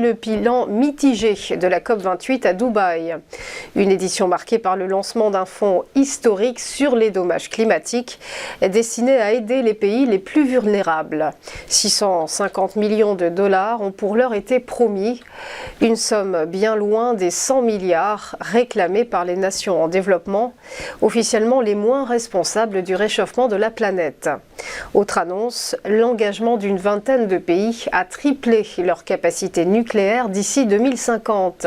le bilan mitigé de la COP28 à Dubaï. Une édition marquée par le lancement d'un fonds historique sur les dommages climatiques destiné à aider les pays les plus vulnérables. 650 millions de dollars ont pour l'heure été promis, une somme bien loin des 100 milliards réclamés par les nations en développement, officiellement les moins responsables du réchauffement de la planète. Autre annonce, l'engagement d'une vingtaine de pays à tripler leur capacité nucléaire d'ici 2050,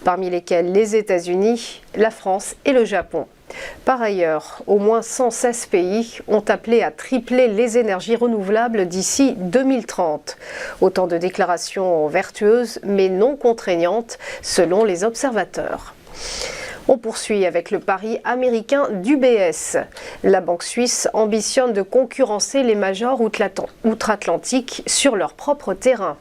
parmi lesquels les États-Unis, la France et le Japon. Par ailleurs, au moins 116 pays ont appelé à tripler les énergies renouvelables d'ici 2030. Autant de déclarations vertueuses mais non contraignantes selon les observateurs. On poursuit avec le pari américain d'UBS. La banque suisse ambitionne de concurrencer les majors outre-Atlantique sur leur propre terrain.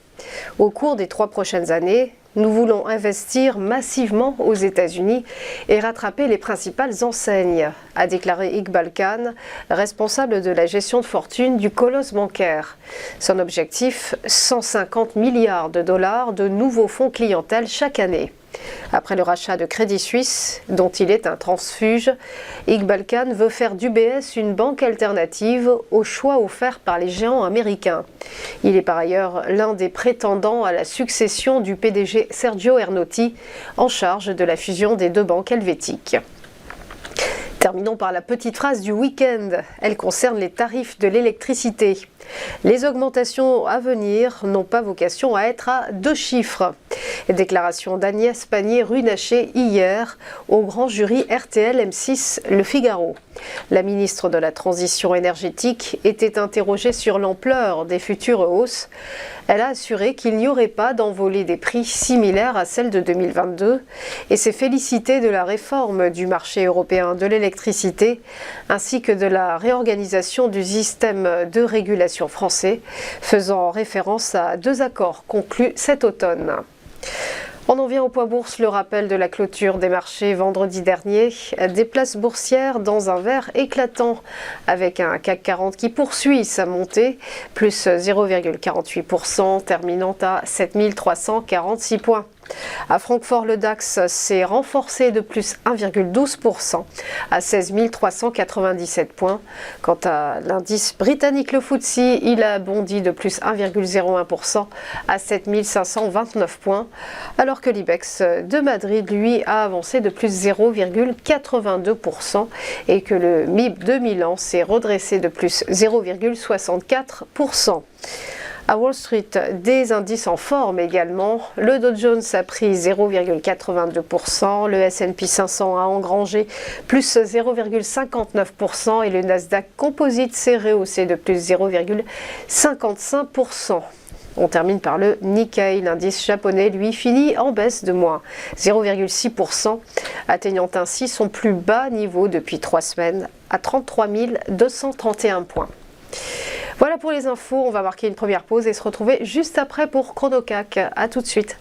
Au cours des 3 prochaines années, nous voulons investir massivement aux États-Unis et rattraper les principales enseignes, a déclaré Iqbal Khan, responsable de la gestion de fortune du colosse bancaire. Son objectif, 150 milliards de dollars de nouveaux fonds clientèle chaque année. Après le rachat de Crédit Suisse, dont il est un transfuge, Iqbal Khan veut faire d'UBS une banque alternative au choix offert par les géants américains. Il est par ailleurs l'un des prétendants à la succession du PDG Sergio Ernotti, en charge de la fusion des 2 banques helvétiques. Terminons par la petite phrase du week-end. Elle concerne les tarifs de l'électricité. Les augmentations à venir n'ont pas vocation à être à 2 chiffres. Déclaration d'Agnès Pannier-Runacher hier au grand jury RTL M6 Le Figaro. La ministre de la Transition énergétique était interrogée sur l'ampleur des futures hausses. Elle a assuré qu'il n'y aurait pas d'envolée des prix similaire à celle de 2022 et s'est félicitée de la réforme du marché européen de l'électricité ainsi que de la réorganisation du système de régulation français, faisant référence à 2 accords conclus cet automne. On en vient au point bourse, le rappel de la clôture des marchés vendredi dernier. Des places boursières dans un vert éclatant, avec un CAC 40 qui poursuit sa montée, plus 0,48%, terminant à 7346 points. À Francfort, le DAX s'est renforcé de plus 1,12% à 16 397 points. Quant à l'indice britannique, le FTSE, il a bondi de plus 1,01% à 7 529 points, alors que l'IBEX de Madrid, lui, a avancé de plus 0,82% et que le MIB de Milan s'est redressé de plus 0,64%. À Wall Street, des indices en forme également. Le Dow Jones a pris 0,82%, le S&P 500 a engrangé plus 0,59% et le Nasdaq Composite s'est rehaussé de plus 0,55%. On termine par le Nikkei, l'indice japonais, lui, finit en baisse de moins 0,6%, atteignant ainsi son plus bas niveau depuis 3 semaines à 33 231 points. Voilà pour les infos, on va marquer une première pause et se retrouver juste après pour ChronoCac. A tout de suite.